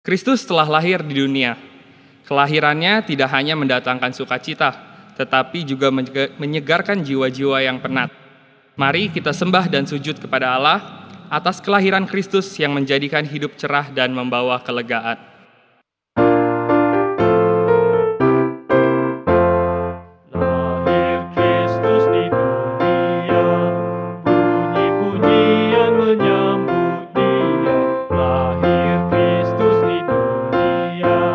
Kristus telah lahir di dunia. Kelahirannya tidak hanya mendatangkan sukacita, tetapi juga menyegarkan jiwa-jiwa yang penat. Mari kita sembah dan sujud kepada Allah atas kelahiran Kristus yang menjadikan hidup cerah dan membawa kelegaan. Lahir Kristus di dunia, bunyi-bunyian menyambut Dia. Lahir Kristus di dunia,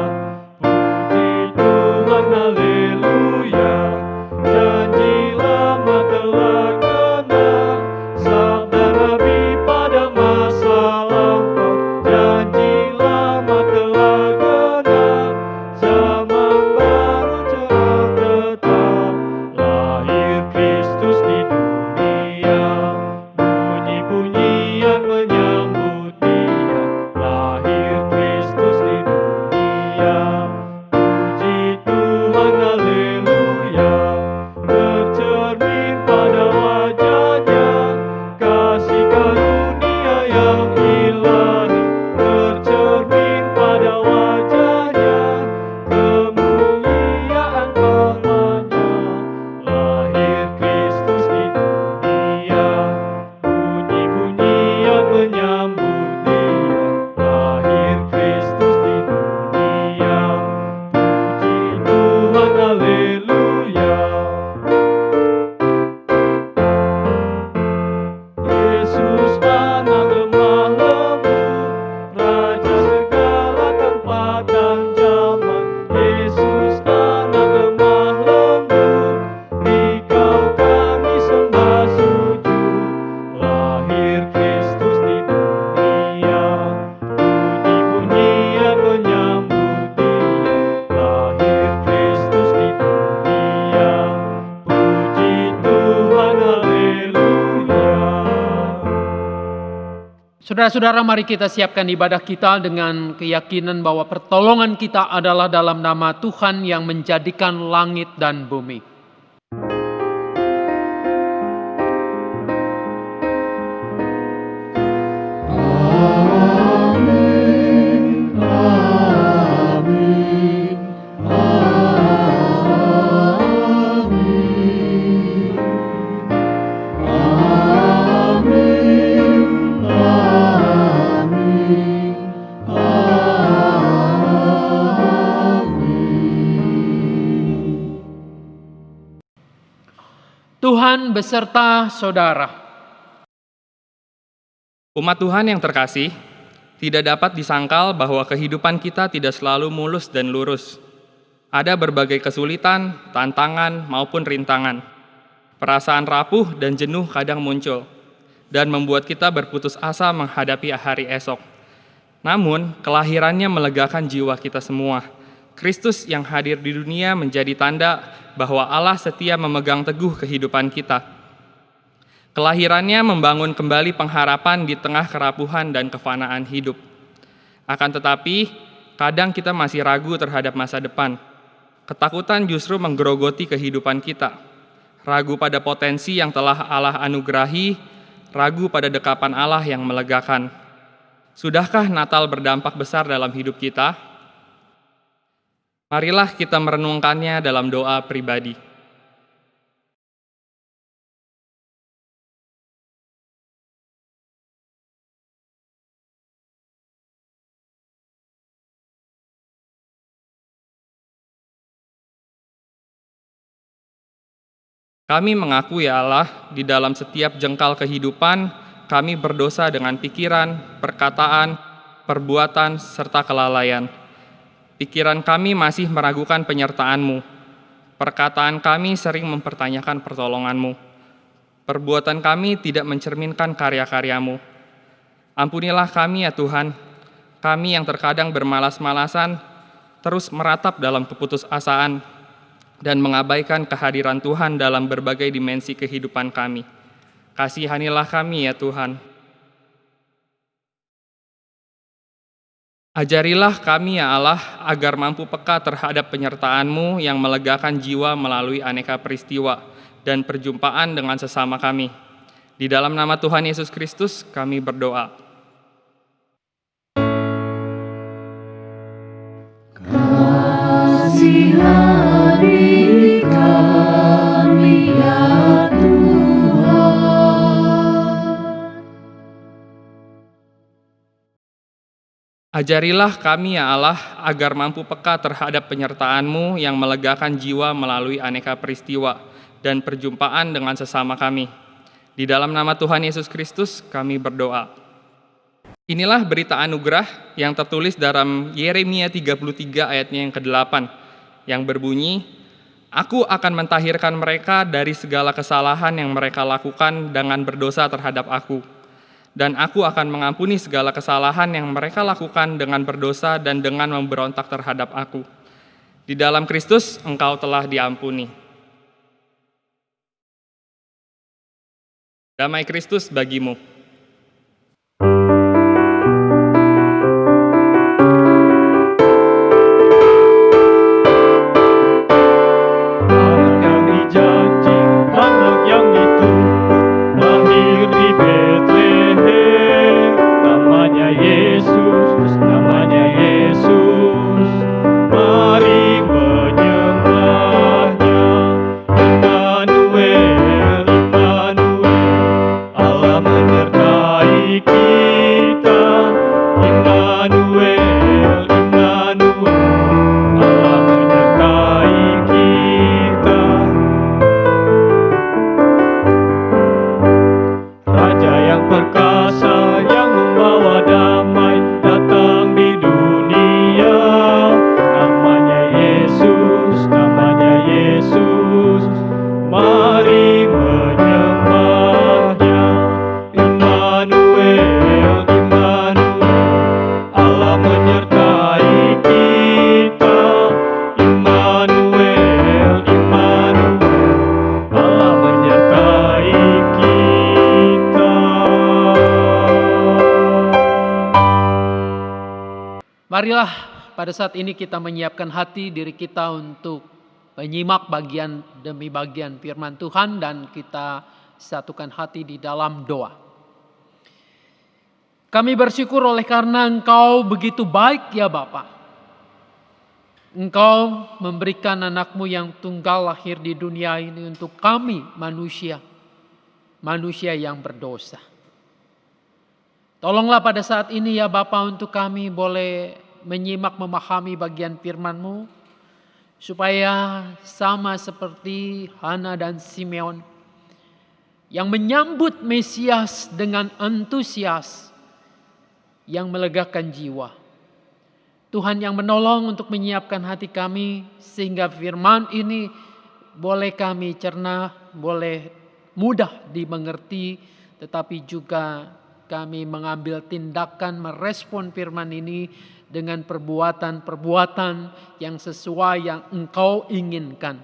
puji Tuhan, haleluya. Janji lama telah genap, sabda Nabi pada masa lampau. Janji lama telah genap, zaman baru cerah tetap. Lahir Kristus di dunia, bunyi-bunyian menyambut Dia. Lahir Kristus di dunia, puji Tuhan, haleluya. Tercermin pada wajahnya, kasih karunia yang ilahi. Tercermin pada wajahnya, kemuliaan karunia. Lahir Kristus di dunia, bunyi-bunyian menyambut Dia. Lahir Kristus di dunia, puji Tuhan, haleluya. Yesus anak lemah lembut, Raja segala tempat dan zaman. Yesus anak lemah lembut, Dikau kami sembah sujud. Lahir Kristus di dunia, bunyi-bunyian menyambut Dia. Lahir Kristus di dunia, puji Tuhan, haleluya. Saudara-saudara, mari kita siapkan ibadah kita dengan keyakinan bahwa pertolongan kita adalah dalam nama Tuhan yang menjadikan langit dan bumi. Tuhan beserta saudara. Umat Tuhan yang terkasih, tidak dapat disangkal bahwa kehidupan kita tidak selalu mulus dan lurus. Ada berbagai kesulitan, tantangan, maupun rintangan. Perasaan rapuh dan jenuh kadang muncul, dan membuat kita berputus asa menghadapi hari esok. Namun, kelahirannya melegakan jiwa kita semua. Kristus yang hadir di dunia menjadi tanda bahwa Allah setia memegang teguh kehidupan kita. Kelahirannya membangun kembali pengharapan di tengah kerapuhan dan kefanaan hidup. Akan tetapi, kadang kita masih ragu terhadap masa depan. Ketakutan justru menggerogoti kehidupan kita. Ragu pada potensi yang telah Allah anugerahi, ragu pada dekapan Allah yang melegakan. Sudahkah Natal berdampak besar dalam hidup kita? Marilah kita merenungkannya dalam doa pribadi. Kami mengaku ya Allah, di dalam setiap jengkal kehidupan, kami berdosa dengan pikiran, perkataan, perbuatan, serta kelalaian. Pikiran kami masih meragukan penyertaan-Mu. Perkataan kami sering mempertanyakan pertolongan-Mu. Perbuatan kami tidak mencerminkan karya-karya-Mu. Ampunilah kami ya Tuhan, kami yang terkadang bermalas-malasan, terus meratap dalam keputusasaan, dan mengabaikan kehadiran Tuhan dalam berbagai dimensi kehidupan kami. Kasihanilah kami ya Tuhan. Ajarilah kami ya Allah, agar mampu peka terhadap penyertaan-Mu yang melegakan jiwa melalui aneka peristiwa dan perjumpaan dengan sesama kami. Di dalam nama Tuhan Yesus Kristus kami berdoa. Kasihani kami ya Tuhan. Ajarilah kami ya Allah, agar mampu peka terhadap penyertaan-Mu yang melegakan jiwa melalui aneka peristiwa dan perjumpaan dengan sesama kami. Di dalam nama Tuhan Yesus Kristus kami berdoa. Inilah berita anugerah yang tertulis dalam Yeremia 33 ayatnya yang ke-8, yang berbunyi, Aku akan mentahirkan mereka dari segala kesalahan yang mereka lakukan dengan berdosa terhadap Aku. Dan Aku akan mengampuni segala kesalahan yang mereka lakukan dengan berdosa dan dengan memberontak terhadap Aku. Di dalam Kristus engkau telah diampuni. Damai Kristus bagimu. Anak yang dijanji, anak yang ditunggu, lahir di Betlehem. Namanya Yesus, namanya Yesus. Mari menyembahnya. Immanuel, Immanuel, Allah menyertai kita. Immanuel, Immanuel, Allah menyertai kita. Raja yang perkasa yang membawa damai datang di dunia. Namanya Yesus, namanya Yesus. Mari menyembahnya. Immanuel, Immanuel, Allah menyertai kita. Immanuel, Immanuel, Allah menyertai kita. Marilah pada saat ini kita menyiapkan hati diri kita untuk menyimak bagian demi bagian firman Tuhan dan kita satukan hati di dalam doa. Kami bersyukur oleh karena Engkau begitu baik ya Bapa. Engkau memberikan anakmu yang tunggal lahir di dunia ini untuk kami manusia yang berdosa. Tolonglah pada saat ini ya Bapa untuk kami boleh menyimak memahami bagian firman-Mu supaya sama seperti Hana dan Simeon yang menyambut Mesias dengan antusias yang melegakan jiwa. Tuhan yang menolong untuk menyiapkan hati kami sehingga firman ini boleh kami cerna, boleh mudah dimengerti, tetapi juga kami mengambil tindakan merespon firman ini dengan perbuatan-perbuatan yang sesuai yang Engkau inginkan.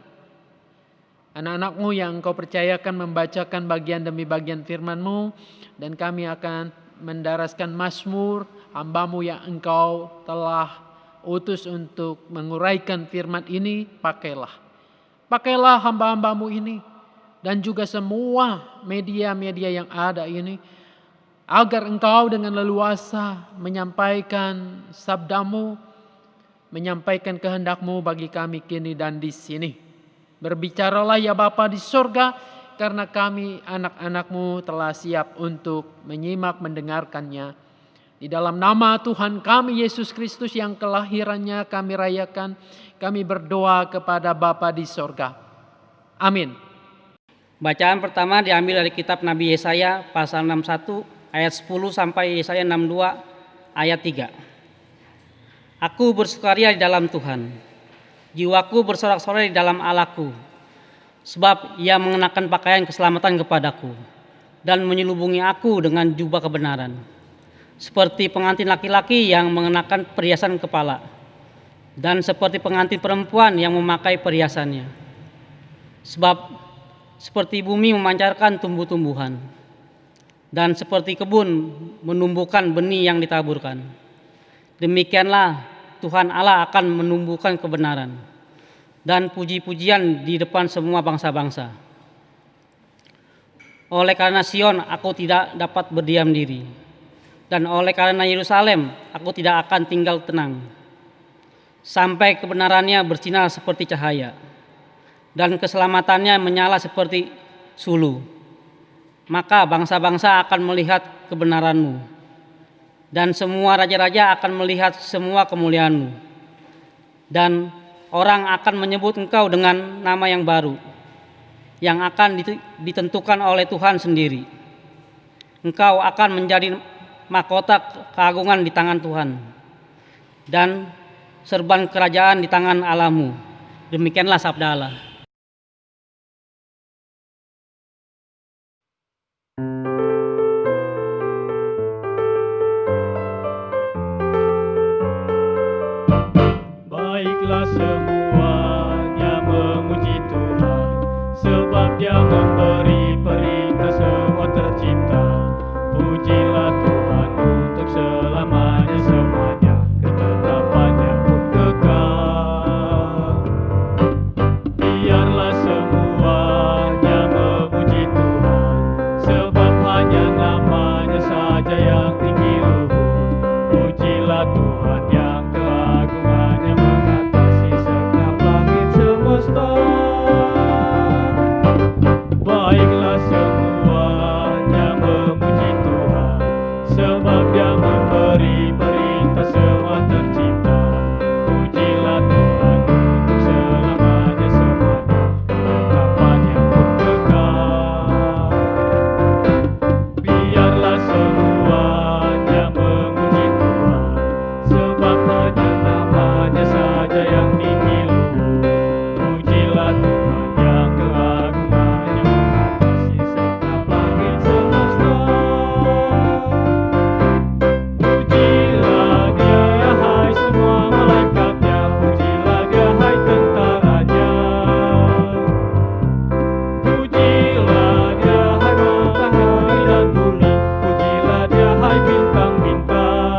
Anak-anak-Mu yang Engkau percayakan membacakan bagian demi bagian firman-Mu, dan kami akan mendaraskan mazmur hamba-Mu yang Engkau telah utus untuk menguraikan firman ini. Pakailah hamba-hamba-Mu ini dan juga semua media-media yang ada ini, agar Engkau dengan leluasa menyampaikan sabda-Mu, menyampaikan kehendak-Mu bagi kami kini dan di sini. Berbicaralah ya Bapa di sorga, karena kami anak-anak-Mu telah siap untuk menyimak mendengarkannya. Di dalam nama Tuhan kami Yesus Kristus yang kelahirannya kami rayakan, kami berdoa kepada Bapa di sorga. Amin. Bacaan pertama diambil dari kitab Nabi Yesaya pasal 61 ayat 10 sampai Yesaya 62 ayat 3. Aku bersukaria di dalam Tuhan, jiwaku bersorak-sorai di dalam Allahku, sebab Ia mengenakan pakaian keselamatan kepadaku dan menyelubungi aku dengan jubah kebenaran, seperti pengantin laki-laki yang mengenakan perhiasan kepala, dan seperti pengantin perempuan yang memakai perhiasannya. Sebab seperti bumi memancarkan tumbuh-tumbuhan, dan seperti kebun menumbuhkan benih yang ditaburkan, demikianlah Tuhan Allah akan menumbuhkan kebenaran dan puji-pujian di depan semua bangsa-bangsa. Oleh karena Sion aku tidak dapat berdiam diri, dan oleh karena Yerusalem aku tidak akan tinggal tenang, sampai kebenarannya bersinar seperti cahaya, dan keselamatannya menyala seperti sulu. Maka bangsa-bangsa akan melihat kebenaran-Mu, dan semua raja-raja akan melihat semua kemuliaan-Mu. Dan orang akan menyebut Engkau dengan nama yang baru, yang akan ditentukan oleh Tuhan sendiri. Engkau akan menjadi mahkota keagungan di tangan Tuhan, dan serban kerajaan di tangan Allah-Mu. Demikianlah sabda Allah. Baiklah semuanya memuji Tuhan, sebab Dia memberi perintah semua tercipta. Pujilah Tuhan untuk selamanya semuanya, ketetapannya pun kekal. Biarlah semuanya memuji Tuhan, sebab hanya namanya saja yang tinggi luhur. Pujilah Tuhan yang keagungannya mengatasi segenap langit semesta. Baiklah semuanya memuji Tuhan, sebab Dia memberi perintah semua tercipta. Pujilah Tuhan untuk selamanya semuanya, ketetapannya pun kekal. Biarlah semuanya memuji Tuhan, sebab hanya namanya saja yang tinggi luhur. Pujilah Tuhan yang keagungannya mengatasi segenap langit semesta. Pujilah Dia ya hai semua malaikatnya, pujilah Dia hai tentaranya. Pujilah Dia hai matahari dan bumi, pujilah Dia hai bintang-bintang.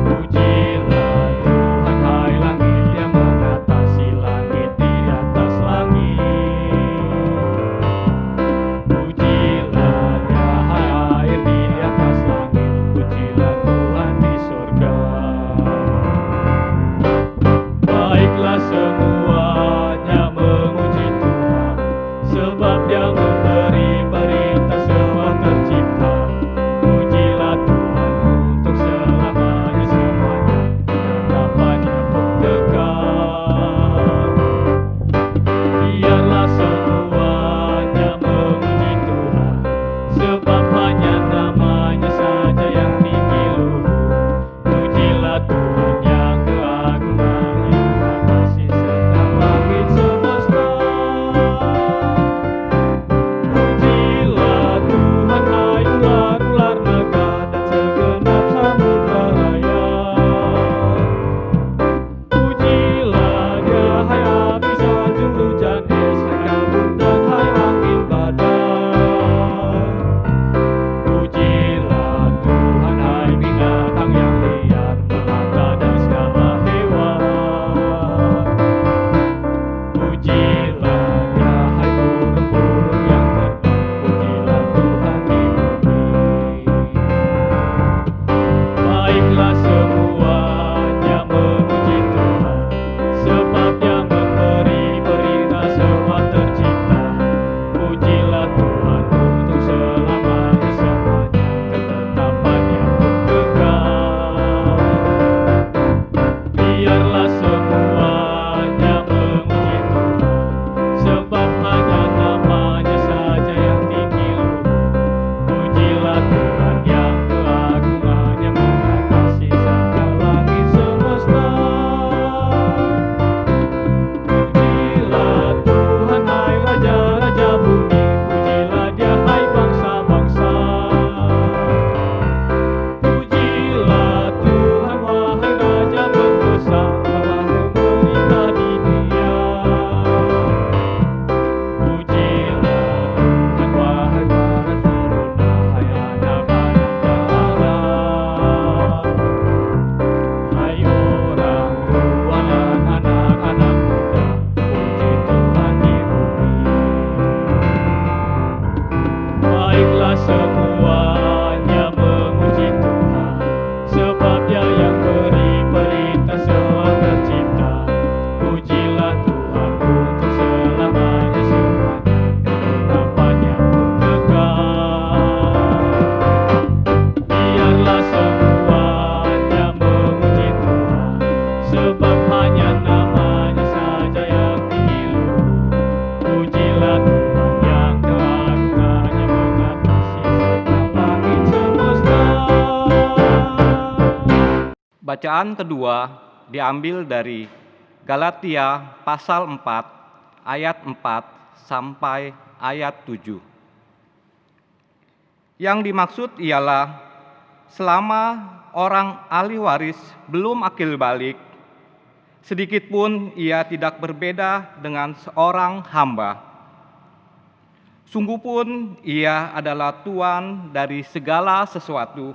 Pujilah Tuhan hai langit yang mengatasi langit di atas langit. Pujilah Dia hai air di atas langit, pujilah Tuhan di surga. Baiklah semuanya memuji Tuhan, sebab Dia memberi perintah semua tercipta. Pujilah Tuhan untuk selamanya semuanya, ketetapannya pun kekal. Biarlah semuanya memuji Tuhan, sebab hanya namanya saja yang tinggi luhur. Pujilah Tuhan yang keagungannya mengatasi segenap langit semesta. Pujilah Tuhan hai ular-ular naga dan segenap samudra raya. Pujilah Dia hai api sanjung hujan es, hai kabut dan hai angin badai. Pujilah Tuhan hai binatang yang liar, melata dan segala hewan. Pujilah Dia hai burung-burung yang terbang, pujilah Tuhan di bumi. Baiklah semuanya memuji Tuhan, sebab Dia memberi perintah semua tercipta. Pujilah Tuhan untuk selamanya semuanya, ketetapannya pun kekal. Biarlah semuanya memuji Tuhan, sebab hanya namanya saja yang tinggi luhur. Pujilah Tuhan yang keagungannya mengatasi segala langit semesta. Pujilah Tuhan hai raja-raja bumi, pujilah Dia hai bangsa-bangsa. Pujilah Tuhan wahai raja berdosa, Allah memerintah di dunia. Pujilah Tuhan wahai para teruna, hai anak-anak Allah. Hai orang tua dan anak-anak muda, puji Tuhan di bumi. Baiklah semuanya memuji Tuhan, sebab Dia yang beri perintah Bacaan kedua diambil dari Galatia pasal 4 ayat 4 sampai ayat 7. Yang dimaksud ialah selama orang ahli waris belum akil balik, sedikit pun ia tidak berbeda dengan seorang hamba. Sungguh pun ia adalah tuan dari segala sesuatu,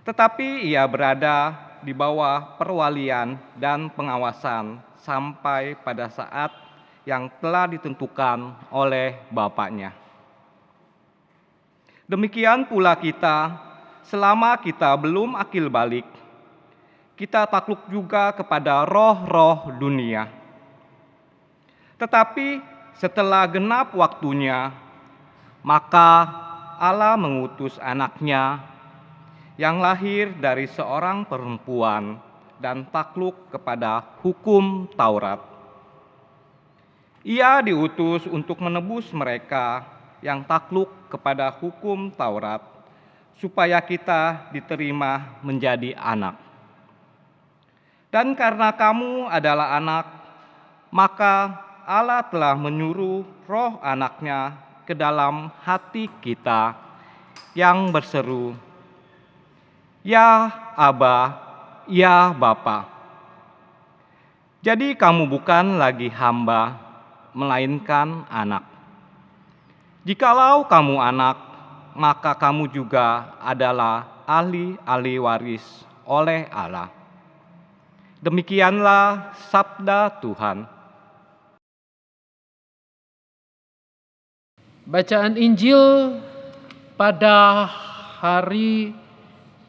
tetapi ia berada di bawah perwalian dan pengawasan sampai pada saat yang telah ditentukan oleh Bapaknya. Demikian pula kita, selama kita belum akil balik, kita takluk juga kepada roh-roh dunia. Tetapi setelah genap waktunya, maka Allah mengutus anaknya yang lahir dari seorang perempuan dan takluk kepada hukum Taurat. Ia diutus untuk menebus mereka yang takluk kepada hukum Taurat, supaya kita diterima menjadi anak. Dan karena kamu adalah anak, maka Allah telah menyuruh roh anaknya ke dalam hati kita yang berseru, "Ya Aba, ya Bapa." Jadi kamu bukan lagi hamba, melainkan anak. Jikalau kamu anak, maka kamu juga adalah ahli waris oleh Allah. Demikianlah sabda Tuhan. Bacaan Injil pada hari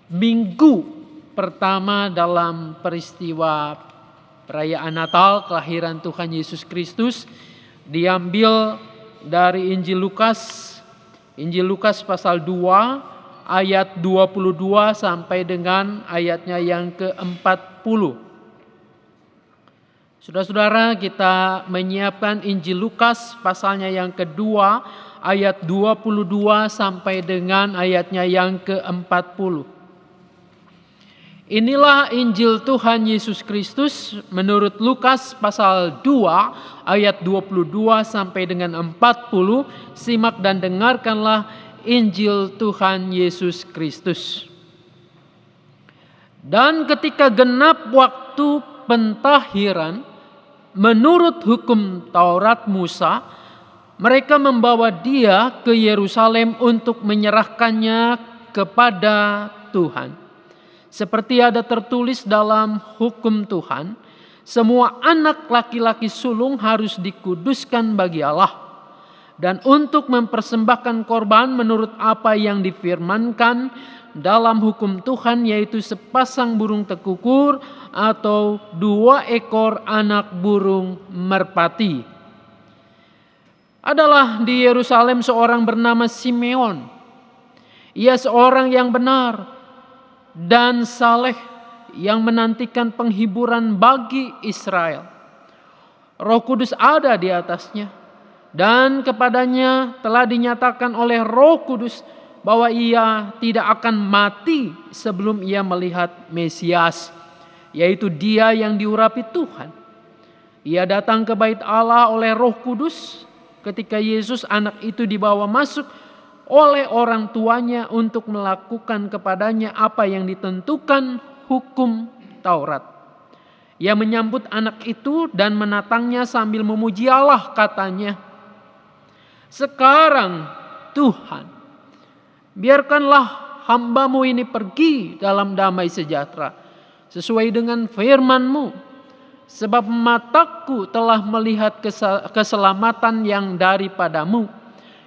Minggu pertama dalam peristiwa perayaan Natal kelahiran Tuhan Yesus Kristus diambil dari Injil Lukas pasal 2 ayat 22 sampai dengan ayatnya yang ke-40. Saudara-saudara, kita menyiapkan Injil Lukas pasalnya yang kedua ayat 22 sampai dengan ayatnya yang ke-40. Inilah Injil Tuhan Yesus Kristus menurut Lukas pasal 2 ayat 22 sampai dengan 40. Simak dan dengarkanlah Injil Tuhan Yesus Kristus. Dan ketika genap waktu pentahiran menurut hukum Taurat Musa, mereka membawa dia ke Yerusalem untuk menyerahkannya kepada Tuhan. Seperti ada tertulis dalam hukum Tuhan, semua anak laki-laki sulung harus dikuduskan bagi Allah. Dan untuk mempersembahkan korban menurut apa yang difirmankan dalam hukum Tuhan, yaitu sepasang burung tekukur atau 2 ekor anak burung merpati. Adalah di Yerusalem seorang bernama Simeon. Ia seorang yang benar dan saleh yang menantikan penghiburan bagi Israel. Roh Kudus ada di atasnya, dan kepadanya telah dinyatakan oleh Roh Kudus bahwa ia tidak akan mati sebelum ia melihat Mesias, yaitu Dia yang diurapi Tuhan. Ia datang ke bait Allah oleh Roh Kudus ketika Yesus anak itu dibawa masuk oleh orang tuanya untuk melakukan kepadanya apa yang ditentukan hukum Taurat. Ia menyambut anak itu dan menatangnya sambil memuji Allah, katanya, "Sekarang Tuhan, biarkanlah hamba-Mu ini pergi dalam damai sejahtera, sesuai dengan firman-Mu, sebab mataku telah melihat keselamatan yang daripadamu,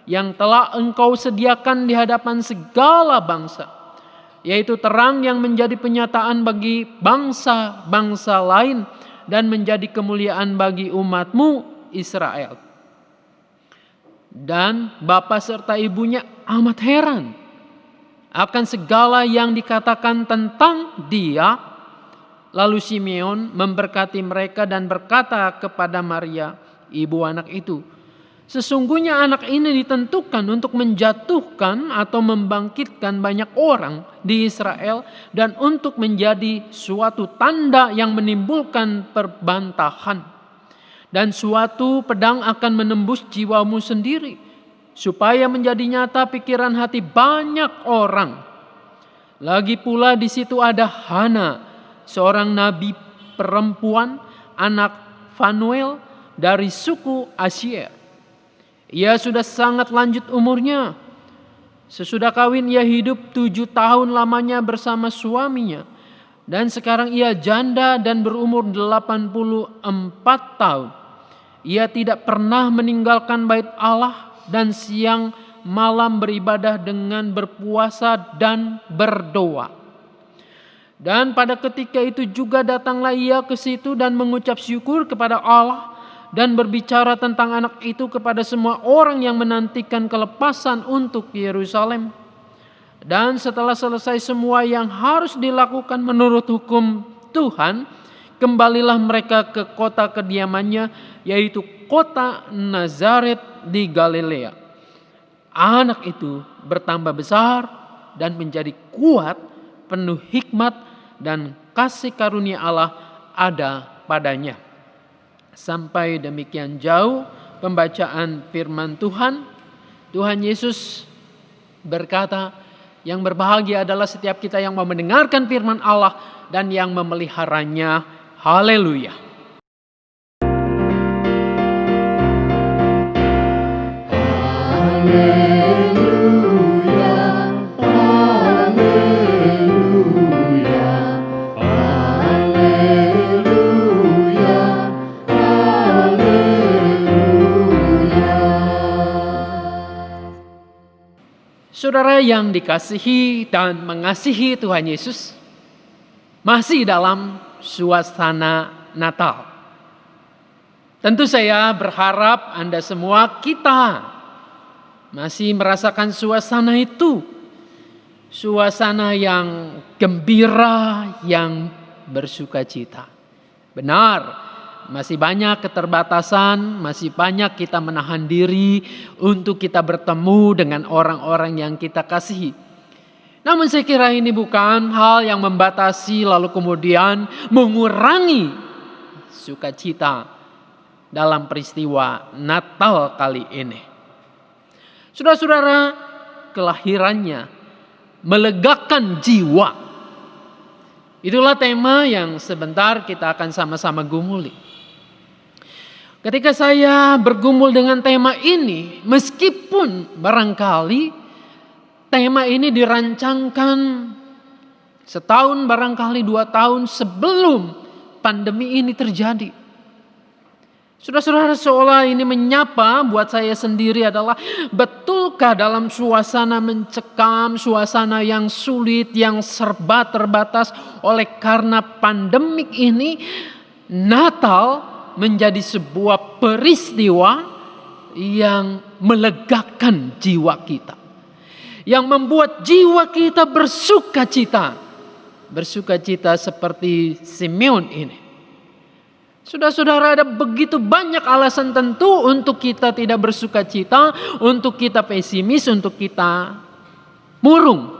yang telah Engkau sediakan di hadapan segala bangsa, yaitu terang yang menjadi penyataan bagi bangsa-bangsa lain dan menjadi kemuliaan bagi umat-Mu Israel." Dan bapa serta ibunya amat heran akan segala yang dikatakan tentang dia. Lalu Simeon memberkati mereka dan berkata kepada Maria, ibu anak itu, Sesungguhnya anak ini ditentukan untuk menjatuhkan atau membangkitkan banyak orang di Israel dan untuk menjadi suatu tanda yang menimbulkan perbantahan. Dan suatu pedang akan menembus jiwamu sendiri supaya menjadi nyata pikiran hati banyak orang. Lagi pula di situ ada Hana, seorang nabi perempuan, anak Fanuel dari suku Asyer. Ia sudah sangat lanjut umurnya. Sesudah kawin ia hidup 7 tahun lamanya bersama suaminya. Dan sekarang ia janda dan berumur 84 tahun. Ia tidak pernah meninggalkan bait Allah dan siang malam beribadah dengan berpuasa dan berdoa. Dan pada ketika itu juga datanglah ia ke situ dan mengucap syukur kepada Allah dan berbicara tentang anak itu kepada semua orang yang menantikan kelepasan untuk Yerusalem. Dan setelah selesai semua yang harus dilakukan menurut hukum Tuhan, kembalilah mereka ke kota kediamannya, yaitu kota Nazaret di Galilea. Anak itu bertambah besar dan menjadi kuat, penuh hikmat dan kasih karunia Allah ada padanya. Sampai demikian jauh pembacaan firman Tuhan. Tuhan Yesus berkata, yang berbahagia adalah setiap kita yang mau mendengarkan firman Allah dan yang memeliharanya. Haleluya. Saudara yang dikasihi dan mengasihi Tuhan Yesus, masih dalam suasana Natal. Tentu saya berharap Anda semua kita masih merasakan suasana itu. Suasana yang gembira, yang bersukacita. Benar, masih banyak keterbatasan, masih banyak kita menahan diri untuk kita bertemu dengan orang-orang yang kita kasihi. Namun saya kira ini bukan hal yang membatasi lalu kemudian mengurangi sukacita dalam peristiwa Natal kali ini. Saudara-saudara, kelahirannya melegakan jiwa. Itulah tema yang sebentar kita akan sama-sama gumuli. Ketika saya bergumul dengan tema ini, meskipun barangkali tema ini dirancangkan setahun, barangkali 2 tahun sebelum pandemi ini terjadi. Saudara-saudara, seolah ini menyapa buat saya sendiri adalah, betulkah dalam suasana mencekam, suasana yang sulit, yang serba terbatas oleh karena pandemik ini, Natal menjadi sebuah peristiwa yang melegakan jiwa kita, yang membuat jiwa kita bersukacita, bersukacita seperti Simeon ini. Saudara-saudara, ada begitu banyak alasan tentu untuk kita tidak bersukacita, untuk kita pesimis, untuk kita murung.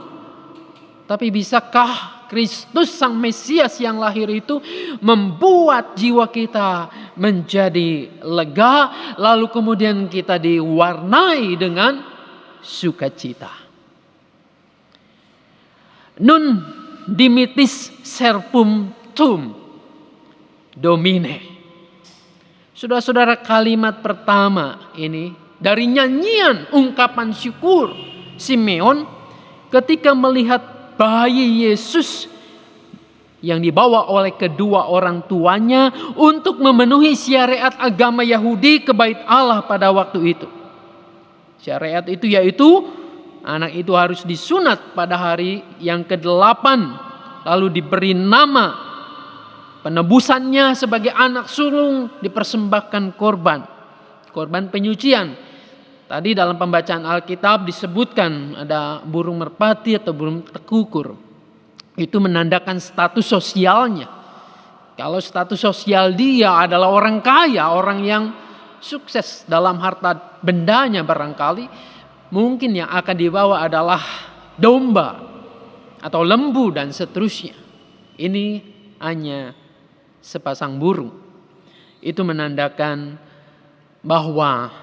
Tapi bisakah Kristus Sang Mesias yang lahir itu membuat jiwa kita menjadi lega, lalu kemudian kita diwarnai dengan sukacita? Nun dimitis serpum tum Domine. Saudara-saudara, kalimat pertama ini dari nyanyian ungkapan syukur Simeon ketika melihat bayi Yesus yang dibawa oleh kedua orang tuanya untuk memenuhi syariat agama Yahudi ke bait Allah pada waktu itu. Syariat itu yaitu anak itu harus disunat pada hari yang ke-8, lalu diberi nama, penebusannya sebagai anak sulung dipersembahkan korban penyucian. Tadi dalam pembacaan Alkitab disebutkan ada burung merpati atau burung tekukur. Itu menandakan status sosialnya. Kalau status sosial dia adalah orang kaya, orang yang sukses dalam harta bendanya barangkali mungkin yang akan dibawa adalah domba atau lembu dan seterusnya. Ini hanya sepasang burung. Itu menandakan bahwa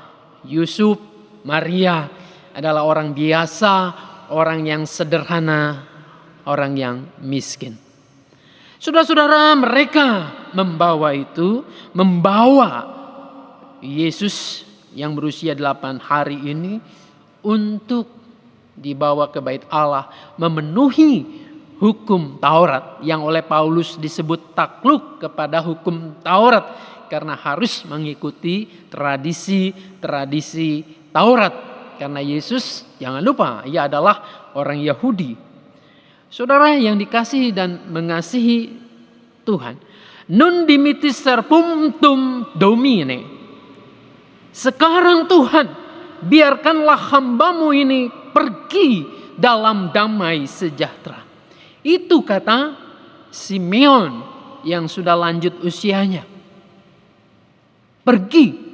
Yusuf, Maria adalah orang biasa, orang yang sederhana, orang yang miskin. Saudara-saudara, mereka membawa Yesus yang berusia 8 hari ini untuk dibawa ke bait Allah, memenuhi hukum Taurat yang oleh Paulus disebut takluk kepada hukum Taurat karena harus mengikuti tradisi Taurat. Karena Yesus, jangan lupa, ia adalah orang Yahudi. Saudara yang dikasihi dan mengasihi Tuhan, nun dimittis serpum domine. Sekarang Tuhan, biarkanlah hambamu ini pergi dalam damai sejahtera. Itu kata Simeon yang sudah lanjut usianya. Pergi.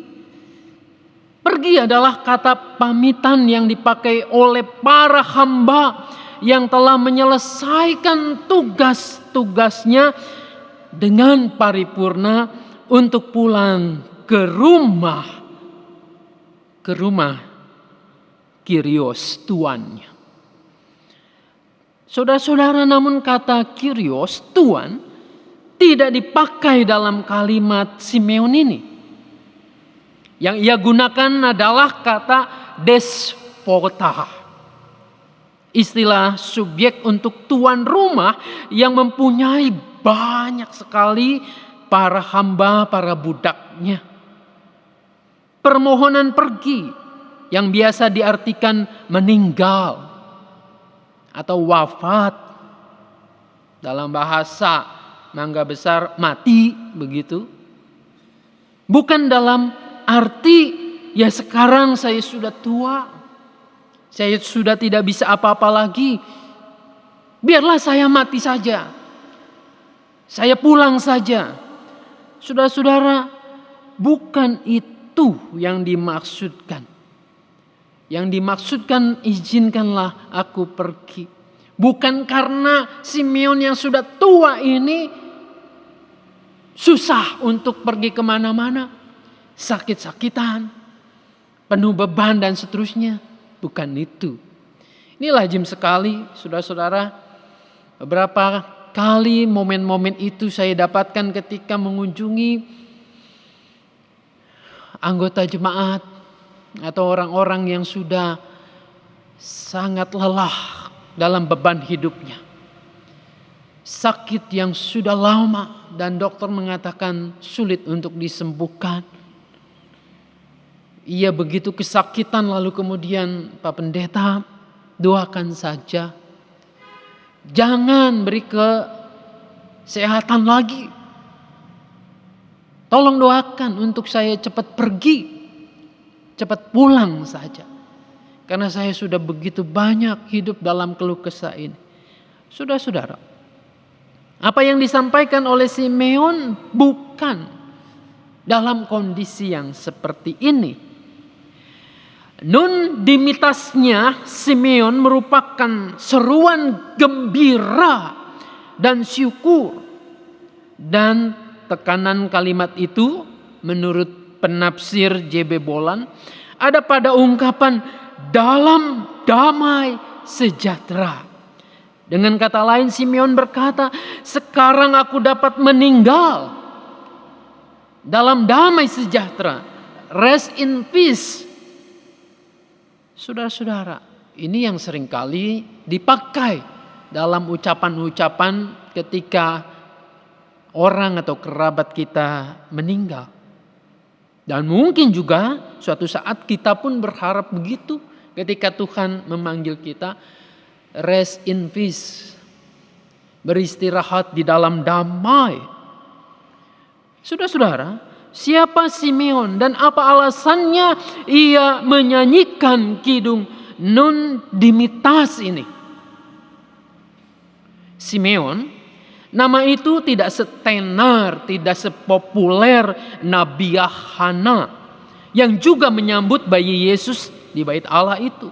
Pergi adalah kata pamitan yang dipakai oleh para hamba yang telah menyelesaikan tugas-tugasnya dengan paripurna untuk pulang ke rumah Kyrios, tuannya. Saudara-saudara, namun kata Kyrios, tuan, tidak dipakai dalam kalimat Simeon ini. Yang ia gunakan adalah kata despota. Istilah subjek untuk tuan rumah yang mempunyai banyak sekali para hamba, para budaknya. Permohonan pergi yang biasa diartikan meninggal atau wafat. Dalam bahasa Mangga Besar mati begitu. Bukan dalam arti ya sekarang saya sudah tua. Saya sudah tidak bisa apa-apa lagi. Biarlah saya mati saja. Saya pulang saja. Saudara-saudara, bukan itu yang dimaksudkan. Yang dimaksudkan izinkanlah aku pergi. Bukan karena Simeon yang sudah tua ini susah untuk pergi kemana-mana. Sakit-sakitan, penuh beban dan seterusnya. Bukan itu. Ini lazim sekali saudara-saudara. Beberapa kali momen-momen itu saya dapatkan ketika mengunjungi anggota jemaat atau orang-orang yang sudah sangat lelah dalam beban hidupnya. Sakit yang sudah lama dan dokter mengatakan sulit untuk disembuhkan. Ia begitu kesakitan lalu kemudian Pak Pendeta doakan saja. Jangan beri kesehatan lagi. Tolong doakan untuk saya cepat pergi. Cepat pulang saja. Karena saya sudah begitu banyak hidup dalam keluh kesah ini. Saudara-saudara, apa yang disampaikan oleh Simeon bukan dalam kondisi yang seperti ini. Nun dimitasnya Simeon merupakan seruan gembira dan syukur. Dan tekanan kalimat itu menurut penafsir J.B. Bolan ada pada ungkapan dalam damai sejahtera. Dengan kata lain Simeon berkata, sekarang aku dapat meninggal dalam damai sejahtera. Rest in peace. Saudara-saudara, ini yang seringkali dipakai dalam ucapan-ucapan ketika orang atau kerabat kita meninggal. Dan mungkin juga suatu saat kita pun berharap begitu ketika Tuhan memanggil kita rest in peace. Beristirahat di dalam damai. Saudara-saudara, siapa Simeon dan apa alasannya ia menyanyikan kidung Nun Dimitas ini? Simeon, nama itu tidak setenar, tidak sepopuler Nabiah Hana yang juga menyambut bayi Yesus di bait Allah itu.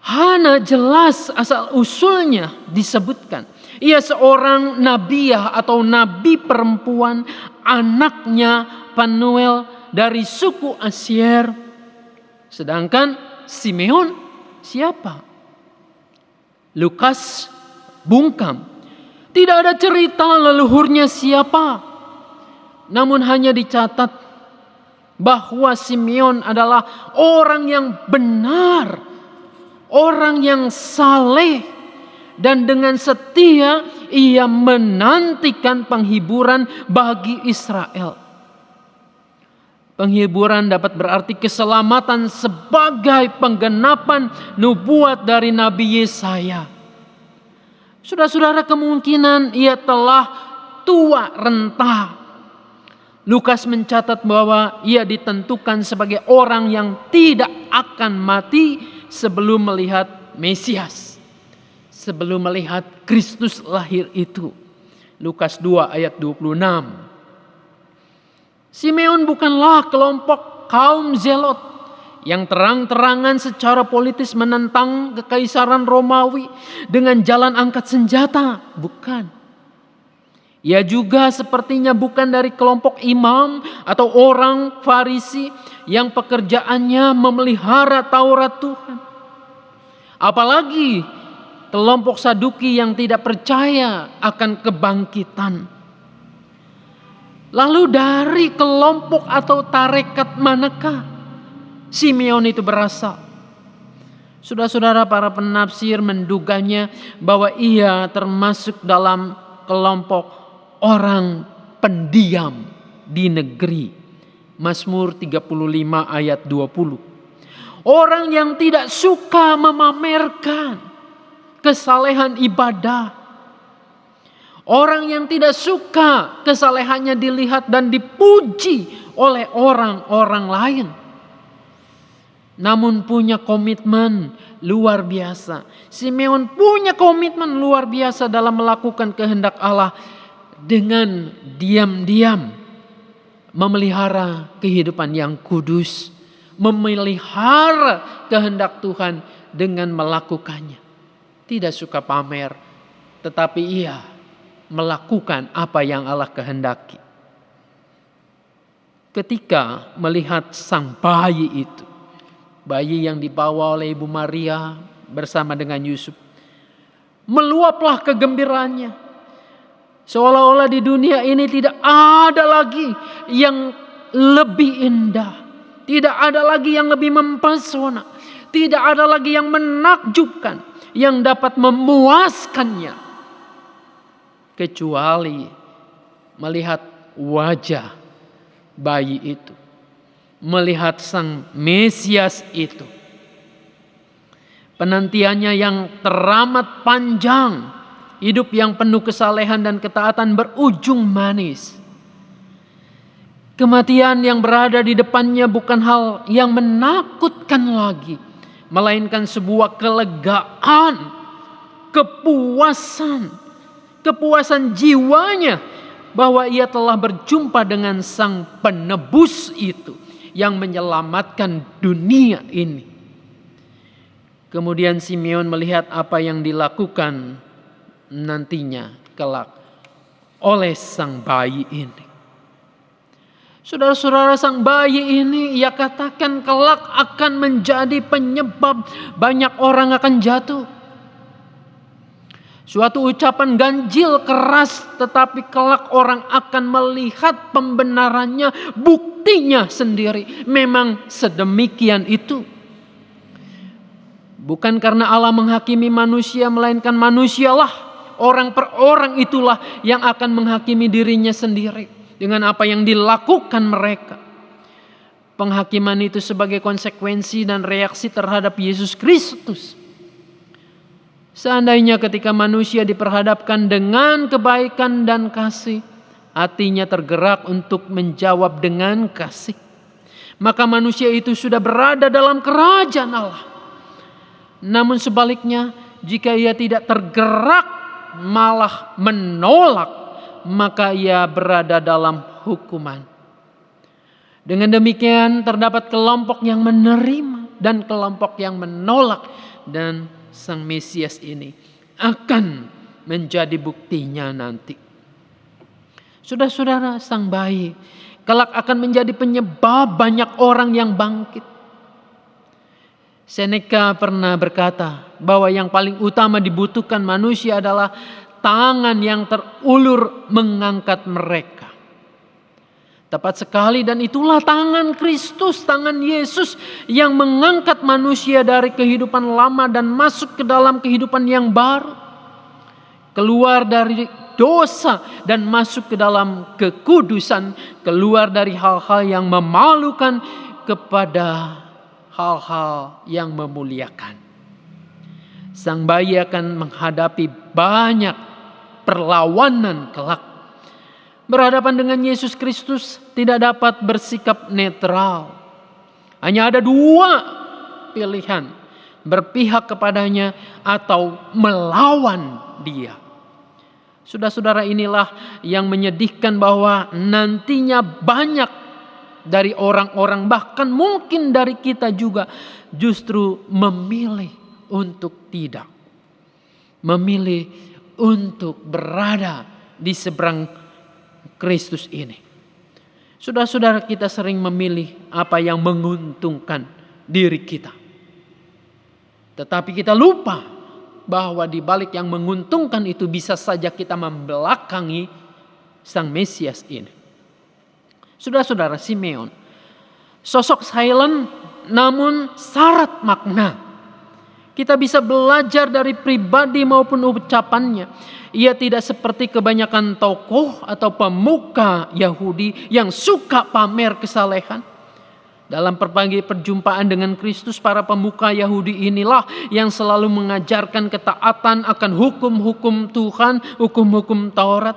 Hana jelas asal usulnya disebutkan. Ia seorang nabiah atau nabi perempuan, anaknya Panuel dari suku Asyer. Sedangkan Simeon siapa? Lukas bungkam. Tidak ada cerita leluhurnya siapa. Namun hanya dicatat bahwa Simeon adalah orang yang benar, orang yang saleh, dan dengan setia ia menantikan penghiburan bagi Israel. Penghiburan dapat berarti keselamatan sebagai penggenapan nubuat dari Nabi Yesaya. Saudara-saudara, kemungkinan ia telah tua renta. Lukas mencatat bahwa ia ditentukan sebagai orang yang tidak akan mati sebelum melihat Mesias, sebelum melihat Kristus lahir itu. Lukas 2 ayat 26. Simeon bukanlah kelompok kaum zelot yang terang-terangan secara politis menentang kekaisaran Romawi dengan jalan angkat senjata. Bukan. Ia juga sepertinya bukan dari kelompok imam atau orang Farisi yang pekerjaannya memelihara Taurat Tuhan. Apalagi kelompok Saduki yang tidak percaya akan kebangkitan. Lalu dari kelompok atau tarekat manakah Simeon itu berasal? Saudara-saudara, para penafsir menduganya bahwa ia termasuk dalam kelompok orang pendiam di negeri. Mazmur 35 ayat 20. Orang yang tidak suka memamerkan kesalehan ibadah. Orang yang tidak suka kesalehannya dilihat dan dipuji oleh orang-orang lain. Namun punya komitmen luar biasa. Simeon punya komitmen luar biasa dalam melakukan kehendak Allah dengan diam-diam memelihara kehidupan yang kudus, memelihara kehendak Tuhan dengan melakukannya. Tidak suka pamer, tetapi ia melakukan apa yang Allah kehendaki. Ketika melihat sang bayi itu, bayi yang dibawa oleh Ibu Maria bersama dengan Yusuf, meluaplah kegembiraannya. Seolah-olah di dunia ini tidak ada lagi yang lebih indah, tidak ada lagi yang lebih mempesona, tidak ada lagi yang menakjubkan, yang dapat memuaskannya, kecuali melihat wajah bayi itu, melihat sang Mesias itu. Penantiannya yang teramat panjang, hidup yang penuh kesalehan dan ketaatan berujung manis. Kematian yang berada di depannya bukan hal yang menakutkan lagi, melainkan sebuah kelegaan, kepuasan jiwanya bahwa ia telah berjumpa dengan sang penebus itu yang menyelamatkan dunia ini. Kemudian Simeon melihat apa yang dilakukan nantinya kelak oleh sang bayi ini. Saudara-saudara, sang bayi ini ia katakan kelak akan menjadi penyebab banyak orang akan jatuh. Suatu ucapan ganjil keras, tetapi kelak orang akan melihat pembenarannya, buktinya sendiri. Memang sedemikian itu. Bukan karena Allah menghakimi manusia, melainkan manusialah, orang per orang itulah yang akan menghakimi dirinya sendiri dengan apa yang dilakukan mereka. Penghakiman itu sebagai konsekuensi dan reaksi terhadap Yesus Kristus. Seandainya ketika manusia diperhadapkan dengan kebaikan dan kasih, hatinya tergerak untuk menjawab dengan kasih, maka manusia itu sudah berada dalam kerajaan Allah. Namun sebaliknya, jika ia tidak tergerak malah menolak, maka ia berada dalam hukuman. Dengan demikian terdapat kelompok yang menerima dan kelompok yang menolak, dan Sang Mesias ini akan menjadi buktinya nanti. Saudara-saudara, Sang Bayi kelak akan menjadi penyebab banyak orang yang bangkit. Seneca pernah berkata bahwa yang paling utama dibutuhkan manusia adalah tangan yang terulur mengangkat mereka. Tepat sekali, dan itulah tangan Kristus, tangan Yesus yang mengangkat manusia dari kehidupan lama dan masuk ke dalam kehidupan yang baru. Keluar dari dosa dan masuk ke dalam kekudusan, keluar dari hal-hal yang memalukan kepada hal-hal yang memuliakan. Sang Bayi akan menghadapi banyak perlawanan kelak. Berhadapan dengan Yesus Kristus tidak dapat bersikap netral. Hanya ada dua pilihan: berpihak kepadanya atau melawan Dia. Saudara-saudara, inilah yang menyedihkan bahwa nantinya banyak dari orang-orang, bahkan mungkin dari kita juga, justru memilih untuk tidak. Memilih untuk berada di seberang Kristus ini. Saudara-saudara, kita sering memilih apa yang menguntungkan diri kita. Tetapi kita lupa bahwa di balik yang menguntungkan itu bisa saja kita membelakangi Sang Mesias ini. Saudara-saudara, Simeon, sosok silent namun syarat makna. Kita bisa belajar dari pribadi maupun ucapannya. Ia tidak seperti kebanyakan tokoh atau pemuka Yahudi yang suka pamer kesalehan. Dalam berbagai perjumpaan dengan Kristus, para pemuka Yahudi inilah yang selalu mengajarkan ketaatan akan hukum-hukum Tuhan, hukum-hukum Taurat.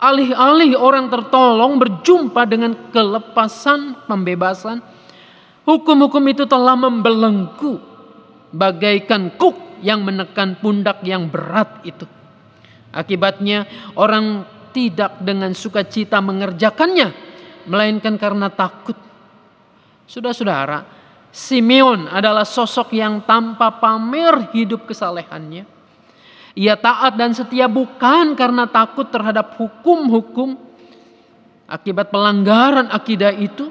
Alih-alih orang tertolong berjumpa dengan kelepasan, pembebasan, hukum-hukum itu telah membelenggu bagaikan kuk yang menekan pundak yang berat itu. Akibatnya orang tidak dengan sukacita mengerjakannya, melainkan karena takut. Saudara-saudara, Simeon adalah sosok yang tanpa pamer hidup kesalehannya. Ia taat dan setia bukan karena takut terhadap hukum-hukum akibat pelanggaran akidah itu,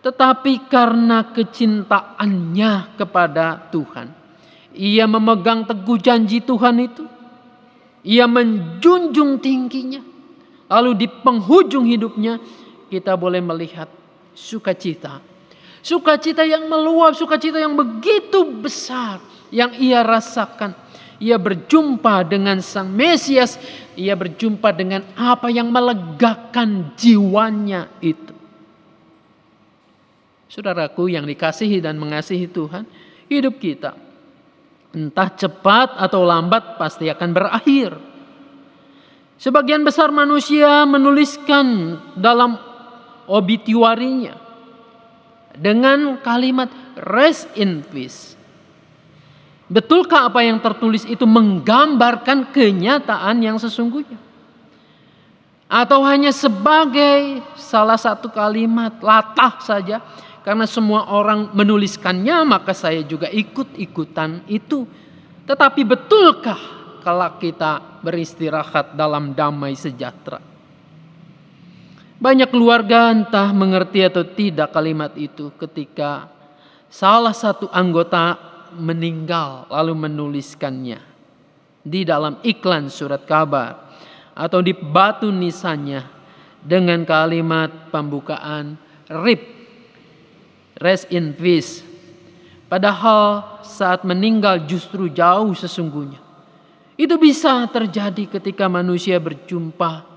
tetapi karena kecintaannya kepada Tuhan. Ia memegang teguh janji Tuhan itu. Ia menjunjung tingginya. Lalu di penghujung hidupnya kita boleh melihat sukacita. Sukacita yang meluap, sukacita yang begitu besar yang ia rasakan. Ia berjumpa dengan Sang Mesias. Ia berjumpa dengan apa yang melegakan jiwanya itu. Saudaraku yang dikasihi dan mengasihi Tuhan, hidup kita entah cepat atau lambat pasti akan berakhir. Sebagian besar manusia menuliskan dalam obituarinya dengan kalimat rest in peace. Betulkah apa yang tertulis itu menggambarkan kenyataan yang sesungguhnya? Atau hanya sebagai salah satu kalimat latah saja? Karena semua orang menuliskannya, maka saya juga ikut-ikutan itu. Tetapi betulkah kelak kita beristirahat dalam damai sejahtera? Banyak keluarga entah mengerti atau tidak kalimat itu ketika salah satu anggota meninggal lalu menuliskannya di dalam iklan surat kabar atau di batu nisannya dengan kalimat pembukaan RIP, rest in peace. Padahal saat meninggal justru jauh sesungguhnya. Itu bisa terjadi ketika manusia berjumpa.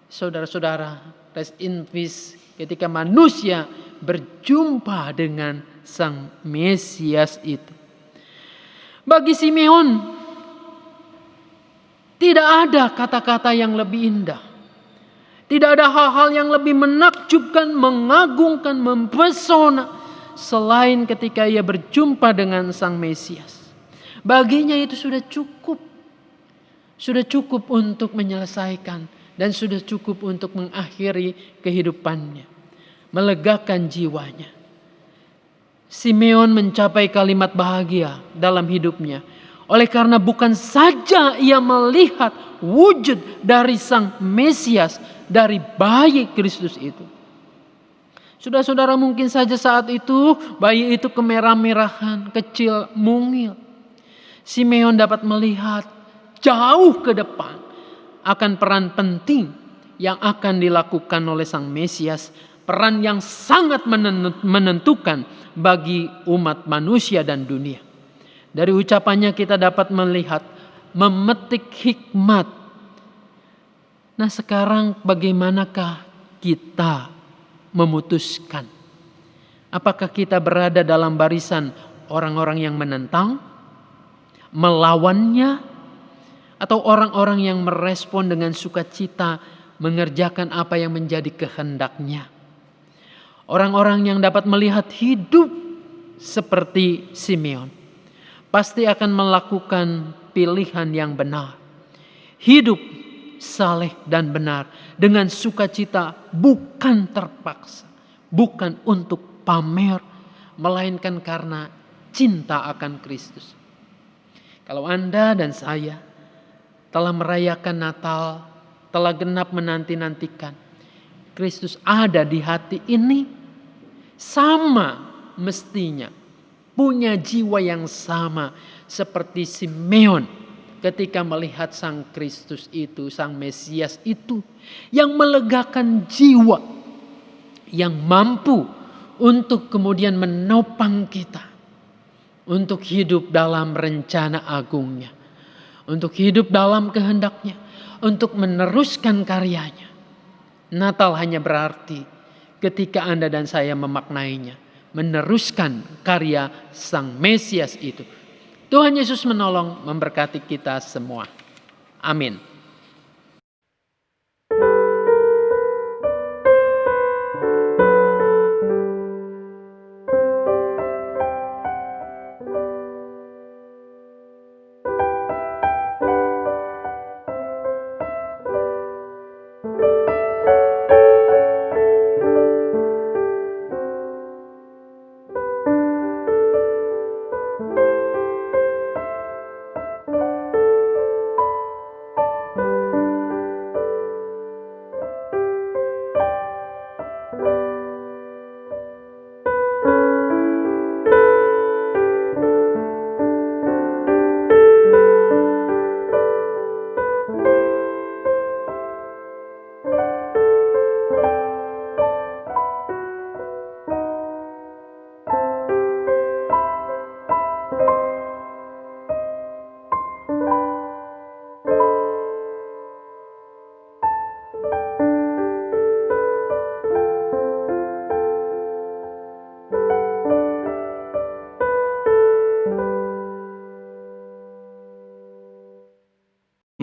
Saudara-saudara, rest in peace ketika manusia berjumpa dengan Sang Mesias itu. Bagi Simeon, tidak ada kata-kata yang lebih indah. Tidak ada hal-hal yang lebih menakjubkan, mengagungkan, mempesona selain ketika ia berjumpa dengan Sang Mesias. Baginya itu sudah cukup. Sudah cukup untuk menyelesaikan dan sudah cukup untuk mengakhiri kehidupannya. melegakan jiwanya. Simeon mencapai kalimat bahagia dalam hidupnya. Oleh karena bukan saja ia melihat wujud dari Sang Mesias, dari bayi Kristus itu. Saudara-saudara, mungkin saja saat itu bayi itu kemerah-merahan, kecil, mungil. Simeon dapat melihat jauh ke depan akan peran penting yang akan dilakukan oleh Sang Mesias. Peran yang sangat menentukan bagi umat manusia dan dunia. Dari ucapannya kita dapat melihat, memetik hikmat. Nah, sekarang bagaimanakah kita memutuskan? Apakah kita berada dalam barisan orang-orang yang menentang, melawannya, atau orang-orang yang merespon dengan sukacita mengerjakan apa yang menjadi kehendaknya? Orang-orang yang dapat melihat hidup seperti Simeon pasti akan melakukan pilihan yang benar. Hidup saleh dan benar dengan sukacita, bukan terpaksa, bukan untuk pamer, melainkan karena cinta akan Kristus. Kalau Anda dan saya telah merayakan Natal, telah genap menanti-nantikan Kristus ada di hati ini, sama mestinya punya jiwa yang sama seperti Simeon ketika melihat Sang Kristus itu, Sang Mesias itu yang melegakan jiwa, yang mampu untuk kemudian menopang kita untuk hidup dalam rencana agungnya, untuk hidup dalam kehendaknya, untuk meneruskan karyanya. Natal hanya berarti ketika Anda dan saya memaknainya, meneruskan karya Sang Mesias itu. Tuhan Yesus menolong, memberkati kita semua. Amin.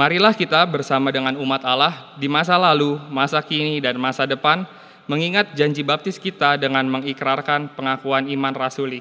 Marilah kita bersama dengan umat Allah di masa lalu, masa kini, dan masa depan mengingat janji baptis kita dengan mengikrarkan pengakuan iman rasuli.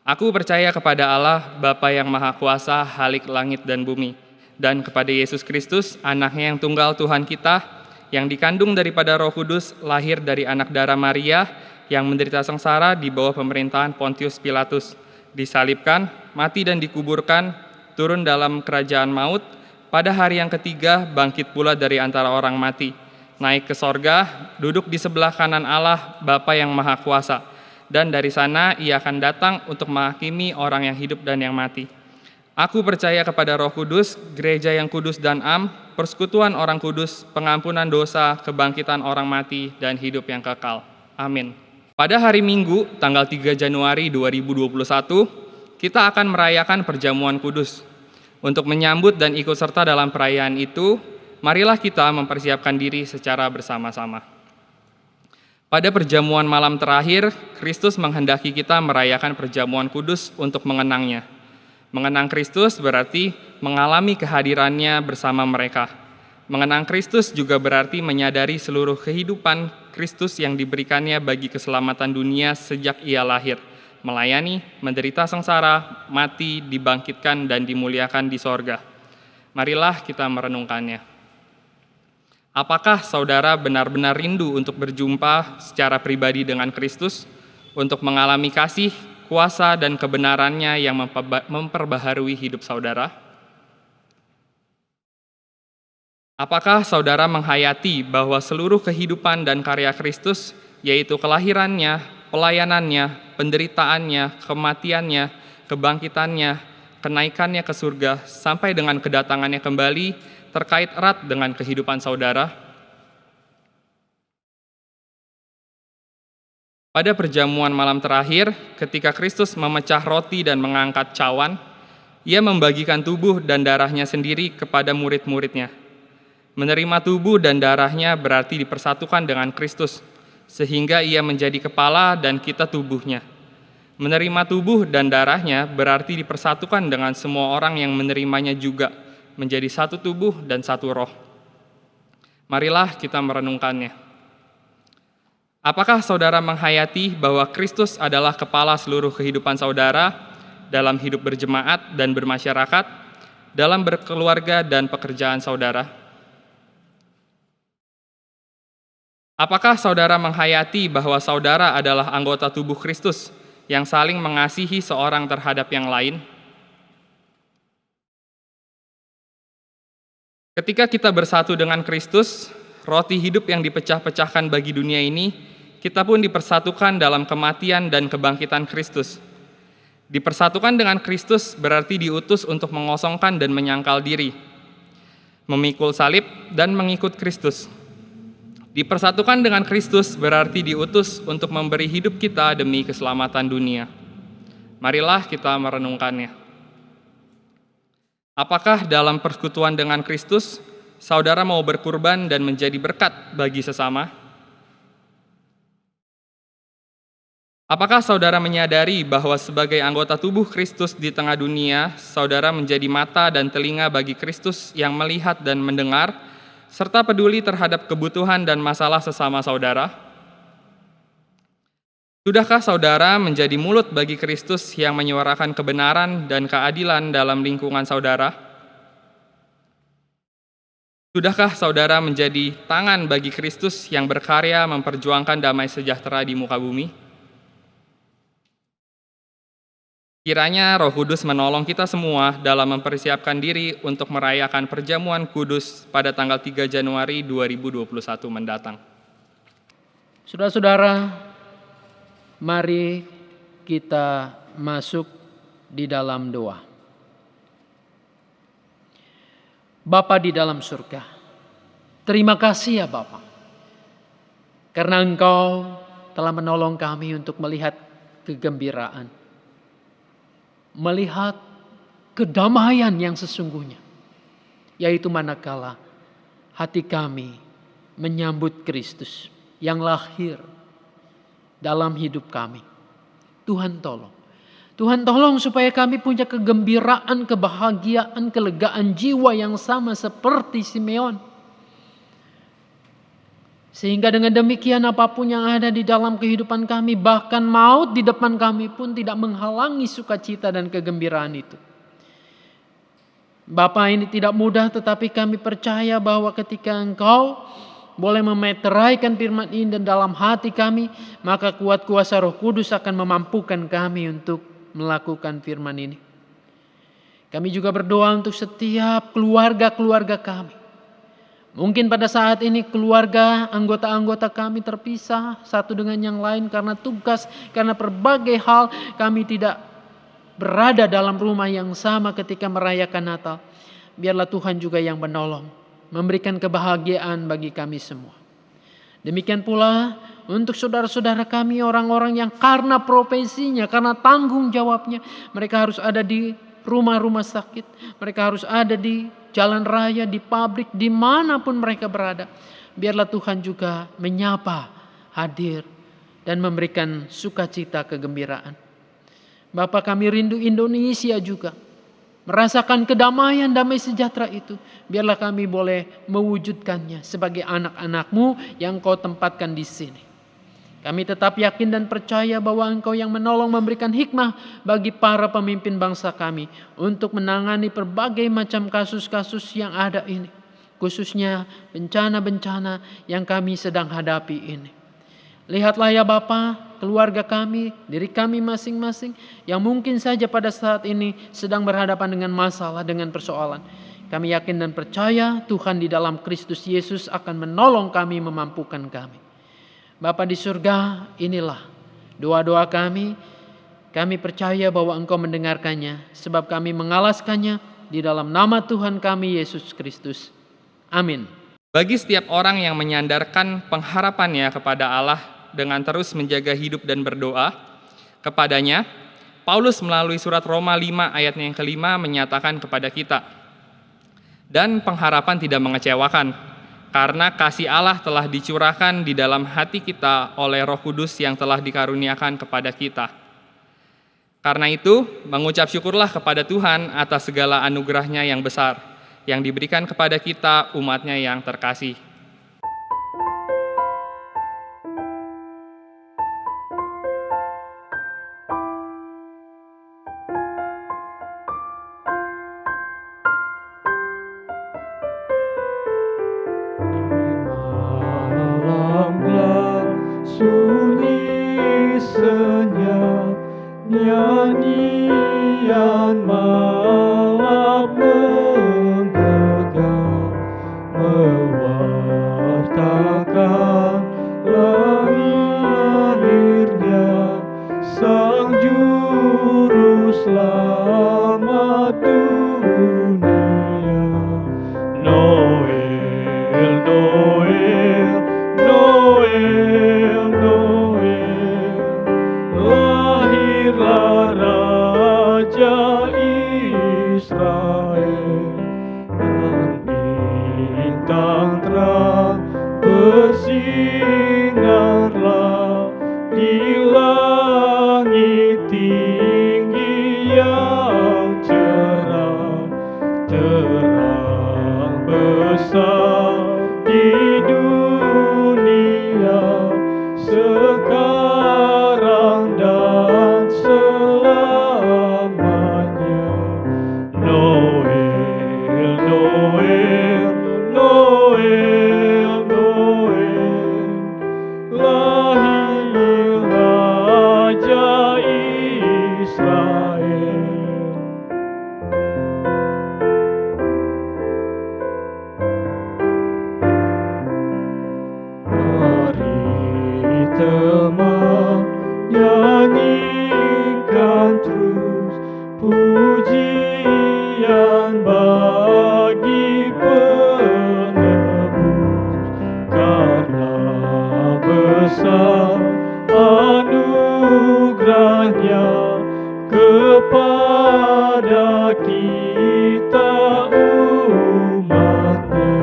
Aku percaya kepada Allah, Bapa yang Maha Kuasa, Halik langit dan bumi, dan kepada Yesus Kristus, Anaknya yang tunggal Tuhan kita, yang dikandung daripada Roh Kudus, lahir dari anak darah Maria, yang menderita sengsara di bawah pemerintahan Pontius Pilatus, disalibkan, mati dan dikuburkan, turun dalam kerajaan maut, pada hari yang ketiga bangkit pula dari antara orang mati, naik ke sorga, duduk di sebelah kanan Allah, Bapa yang Maha Kuasa, dan dari sana ia akan datang untuk menghakimi orang yang hidup dan yang mati. Aku percaya kepada Roh Kudus, gereja yang kudus dan am, persekutuan orang kudus, pengampunan dosa, kebangkitan orang mati, dan hidup yang kekal. Amin. Pada hari Minggu, tanggal 3 Januari 2021, kita akan merayakan perjamuan kudus. Untuk menyambut dan ikut serta dalam perayaan itu, marilah kita mempersiapkan diri secara bersama-sama. Pada perjamuan malam terakhir, Kristus menghendaki kita merayakan perjamuan kudus untuk mengenangnya. Mengenang Kristus berarti mengalami kehadirannya bersama mereka. Mengenang Kristus juga berarti menyadari seluruh kehidupan Kristus yang diberikannya bagi keselamatan dunia sejak ia lahir, melayani, menderita sengsara, mati, dibangkitkan, dan dimuliakan di sorga. Marilah kita merenungkannya. Apakah saudara benar-benar rindu untuk berjumpa secara pribadi dengan Kristus, untuk mengalami kasih, kuasa, dan kebenarannya yang memperbaharui hidup saudara? Apakah saudara menghayati bahwa seluruh kehidupan dan karya Kristus, yaitu kelahirannya, pelayanannya, penderitaannya, kematiannya, kebangkitannya, kenaikannya ke surga, sampai dengan kedatangannya kembali, terkait erat dengan kehidupan saudara? Pada perjamuan malam terakhir, ketika Kristus memecah roti dan mengangkat cawan, Ia membagikan tubuh dan darahnya sendiri kepada murid-muridnya. Menerima tubuh dan darahnya berarti dipersatukan dengan Kristus, sehingga Ia menjadi kepala dan kita tubuhnya. Menerima tubuh dan darahnya berarti dipersatukan dengan semua orang yang menerimanya juga, menjadi satu tubuh dan satu roh. Marilah kita merenungkannya. Apakah saudara menghayati bahwa Kristus adalah kepala seluruh kehidupan saudara dalam hidup berjemaat dan bermasyarakat, dalam berkeluarga dan pekerjaan saudara? Apakah saudara menghayati bahwa saudara adalah anggota tubuh Kristus yang saling mengasihi seorang terhadap yang lain? Ketika kita bersatu dengan Kristus, roti hidup yang dipecah-pecahkan bagi dunia ini, kita pun dipersatukan dalam kematian dan kebangkitan Kristus. Dipersatukan dengan Kristus berarti diutus untuk mengosongkan dan menyangkal diri, memikul salib dan mengikut Kristus. Dipersatukan dengan Kristus berarti diutus untuk memberi hidup kita demi keselamatan dunia. Marilah kita merenungkannya. Apakah dalam persekutuan dengan Kristus, saudara mau berkurban dan menjadi berkat bagi sesama? Apakah saudara menyadari bahwa sebagai anggota tubuh Kristus di tengah dunia, saudara menjadi mata dan telinga bagi Kristus yang melihat dan mendengar, serta peduli terhadap kebutuhan dan masalah sesama saudara? Sudahkah saudara menjadi mulut bagi Kristus yang menyuarakan kebenaran dan keadilan dalam lingkungan saudara? Sudahkah saudara menjadi tangan bagi Kristus yang berkarya memperjuangkan damai sejahtera di muka bumi? Kiranya Roh Kudus menolong kita semua dalam mempersiapkan diri untuk merayakan perjamuan kudus pada tanggal 3 Januari 2021 mendatang. Saudara-saudara, mari kita masuk di dalam doa. Bapa di dalam surga, terima kasih ya Bapa, karena Engkau telah menolong kami untuk melihat kegembiraan, melihat kedamaian yang sesungguhnya, yaitu manakala hati kami menyambut Kristus yang lahir dalam hidup kami. Tuhan tolong supaya kami punya kegembiraan, kebahagiaan, kelegaan jiwa yang sama seperti Simeon. Sehingga dengan demikian apapun yang ada di dalam kehidupan kami, bahkan maut di depan kami pun tidak menghalangi sukacita dan kegembiraan itu. Bapa, ini tidak mudah, tetapi kami percaya bahwa ketika Engkau boleh memeteraikan firman ini dan dalam hati kami, maka kuat kuasa Roh Kudus akan memampukan kami untuk melakukan firman ini. Kami juga berdoa untuk setiap keluarga-keluarga kami. Mungkin pada saat ini keluarga, anggota-anggota kami terpisah satu dengan yang lain karena tugas, karena berbagai hal kami tidak berada dalam rumah yang sama ketika merayakan Natal. Biarlah Tuhan juga yang menolong, memberikan kebahagiaan bagi kami semua. Demikian pula untuk saudara-saudara kami, orang-orang yang karena profesinya, karena tanggung jawabnya, mereka harus ada di rumah-rumah sakit, mereka harus ada di jalan raya, di pabrik, dimanapun mereka berada. Biarlah Tuhan juga menyapa, hadir, dan memberikan sukacita kegembiraan. Bapa, kami rindu Indonesia juga, merasakan kedamaian, damai sejahtera itu. Biarlah kami boleh mewujudkannya sebagai anak-anak-Mu yang Kau tempatkan di sini. Kami tetap yakin dan percaya bahwa Engkau yang menolong, memberikan hikmah bagi para pemimpin bangsa kami untuk menangani berbagai macam kasus-kasus yang ada ini. khususnya bencana-bencana yang kami sedang hadapi ini. Lihatlah ya Bapa, keluarga kami, diri kami masing-masing yang mungkin saja pada saat ini sedang berhadapan dengan masalah, dengan persoalan. Kami yakin dan percaya Tuhan di dalam Kristus Yesus akan menolong kami, memampukan kami. Bapa di surga, inilah doa-doa kami. Kami percaya bahwa Engkau mendengarkannya, sebab kami mengalaskannya di dalam nama Tuhan kami Yesus Kristus. Amin. Bagi setiap orang yang menyandarkan pengharapannya kepada Allah dengan terus menjaga hidup dan berdoa kepadanya, Paulus melalui surat Roma 5 ayatnya yang kelima menyatakan kepada kita, dan pengharapan tidak mengecewakan, karena kasih Allah telah dicurahkan di dalam hati kita oleh Roh Kudus yang telah dikaruniakan kepada kita. Karena itu, mengucap syukurlah kepada Tuhan atas segala anugerahnya yang besar, yang diberikan kepada kita umatnya yang terkasih. Malam gelap, sunyi senyap, nyanyian malam menggegam, mewartakan lahirnya Sang Juru Selamat dunia. Noel, Noel, Noel, Noel, lahirlah Raja Israel, dan bintang terang bersinarlah di langit tinggi yang cerah, terang besar di dunia sekarang dan selamanya. Noel, Noel, Noel, Noel, lahir Raja Israel. Mari teman, nyanyikan terus pujian bagi penebus, karena besar anugerahnya kepada kita umatnya.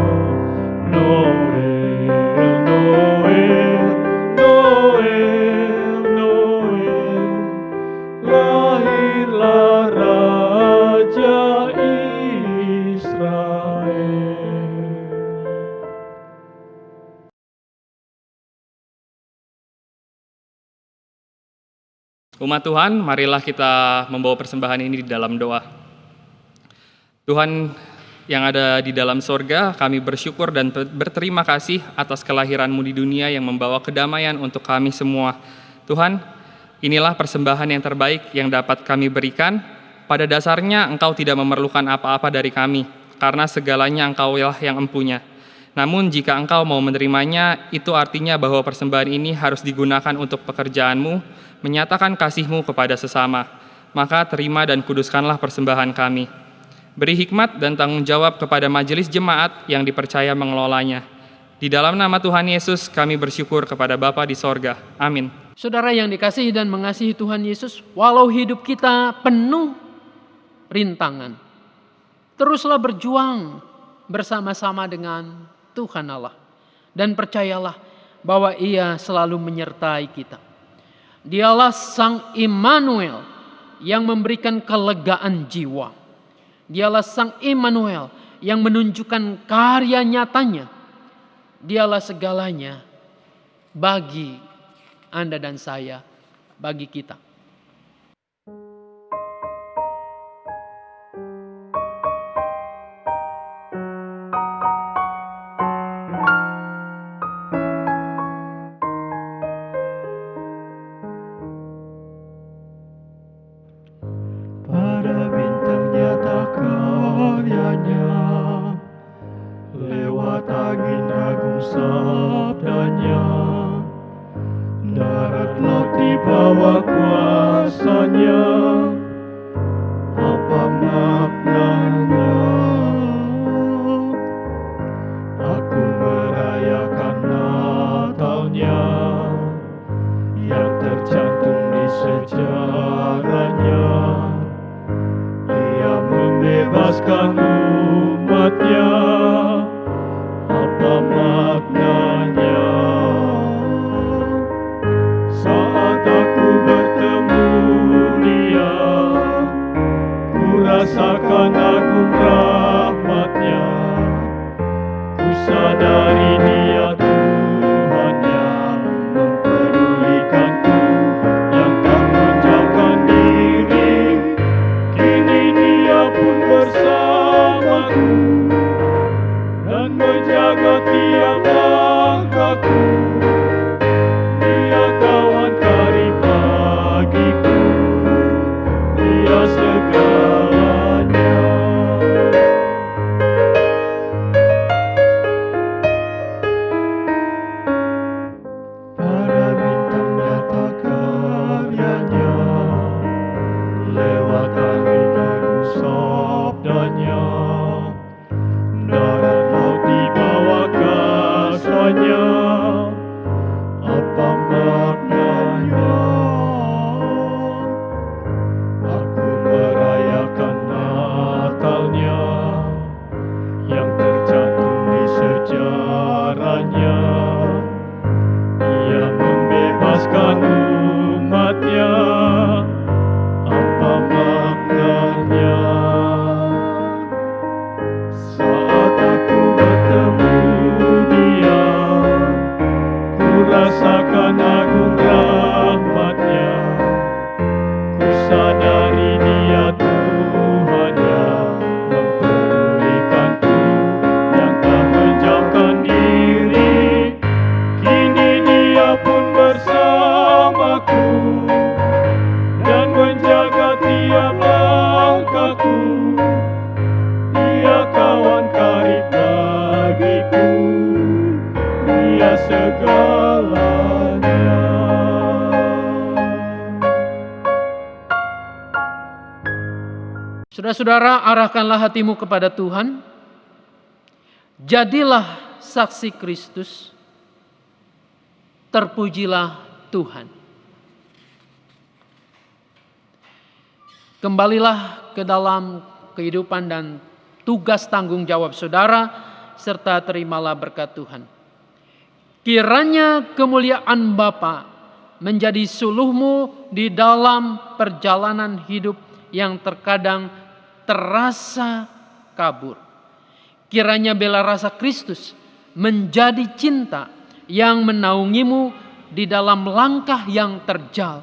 Noel, Noel, Noel, Noel, lahirlah Raja Israel. Umat Tuhan, marilah kita membawa persembahan ini di dalam doa. Tuhan yang ada di dalam sorga, kami bersyukur dan berterima kasih atas kelahiran-Mu di dunia yang membawa kedamaian untuk kami semua. Tuhan, inilah persembahan yang terbaik yang dapat kami berikan. Pada dasarnya Engkau tidak memerlukan apa-apa dari kami, karena segalanya Engkau-lah yang empunya. Namun jika Engkau mau menerimanya, itu artinya bahwa persembahan ini harus digunakan untuk pekerjaan-Mu, menyatakan kasih-Mu kepada sesama. Maka terima dan kuduskanlah persembahan kami. Beri hikmat dan tanggung jawab kepada majelis jemaat yang dipercaya mengelolanya. Di dalam nama Tuhan Yesus kami bersyukur kepada Bapa di sorga. Amin. Saudara yang dikasihi dan mengasihi Tuhan Yesus, walau hidup kita penuh rintangan, teruslah berjuang bersama-sama dengan Tuhan Allah. Dan percayalah bahwa Ia selalu menyertai kita. Dialah Sang Immanuel yang memberikan kelegaan jiwa. Dialah Sang Immanuel yang menunjukkan karya nyatanya. Dialah segalanya bagi Anda dan saya, bagi kita. membebaskan umatnya. Apa maknanya? Saat aku bertemu Dia, ku rasakan agung rahmat-Nya. Ku sadari Dia Tuhan yang mempedulikanku, yang tak menjauhkan diri. Kini Dia pun bersamaku dan menjaga tiap langkahku. Dia kawan karib bagiku, Dia segalanya. Pada bintang nyata karyanya, lewat angin agung sabdanya, darat laut di bawah kasarnya. Apa maknanya? Aku merayakan Natalnya, yang tercantum di sejarahnya. Ia membebaskan umatnya. Apa maknanya? Saat aku bertemu Dia, ku rasakan agung rahmat-Nya. Ku sadari Dia Tuhan yang mempedulikanku, yang tak menjauhkan diri. Kini Dia pun bersamaku dan menjaga tiap langkahku. Dia kawan karib bagiku, Dia segalanya. Saudara-saudara, arahkanlah hatimu kepada Tuhan. Jadilah saksi Kristus. Terpujilah Tuhan. Kembalilah ke dalam kehidupan dan tugas tanggung jawab saudara, serta terimalah berkat Tuhan. Kiranya kemuliaan Bapa menjadi suluhmu di dalam perjalanan hidup yang terkadang terasa kabur. Kiranya bela rasa Kristus menjadi cinta yang menaungimu di dalam langkah yang terjal.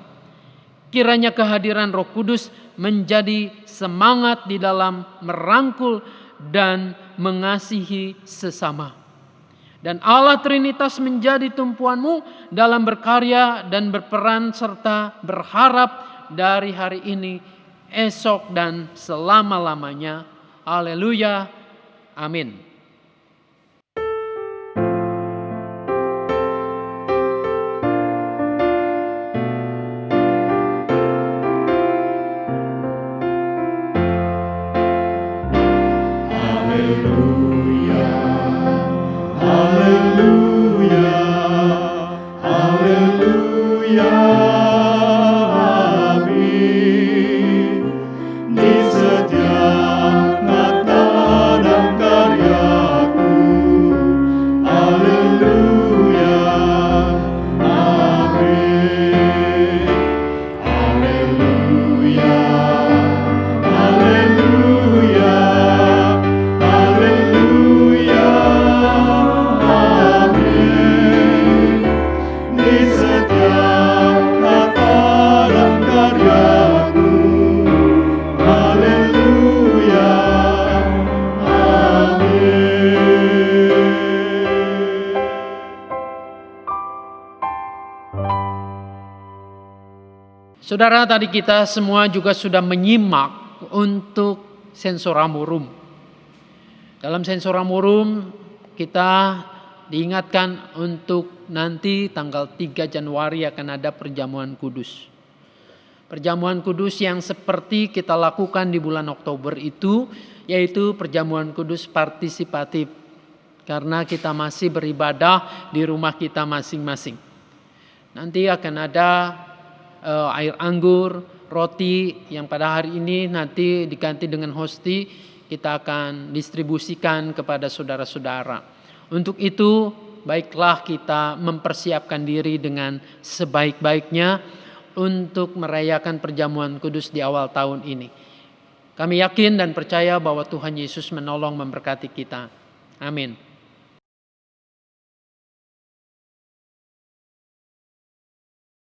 Kiranya kehadiran Roh Kudus menjadi semangat di dalam merangkul dan mengasihi sesama. Dan Allah Trinitas menjadi tumpuanmu dalam berkarya dan berperan serta berharap dari hari ini, esok dan selama-lamanya. Haleluya. Amin. Haleluya, haleluya, haleluya, amin. Di setiap kata dan karyaku, haleluya, amin. Haleluya, haleluya, haleluya, amin. Di setiap kata dan karyaku, haleluya, amin. Saudara, tadi kita semua juga sudah menyimak untuk sensoramurum. Dalam sensoramurum kita diingatkan untuk nanti tanggal 3 Januari akan ada perjamuan kudus. Perjamuan kudus yang seperti kita lakukan di bulan Oktober itu, yaitu perjamuan kudus partisipatif. Karena kita masih beribadah di rumah kita masing-masing. Nanti akan ada air anggur, roti yang pada hari ini nanti diganti dengan hosti kita akan distribusikan kepada saudara-saudara. Untuk itu, baiklah kita mempersiapkan diri dengan sebaik-baiknya untuk merayakan perjamuan kudus di awal tahun ini. Kami yakin dan percaya bahwa Tuhan Yesus menolong memberkati kita. Amin.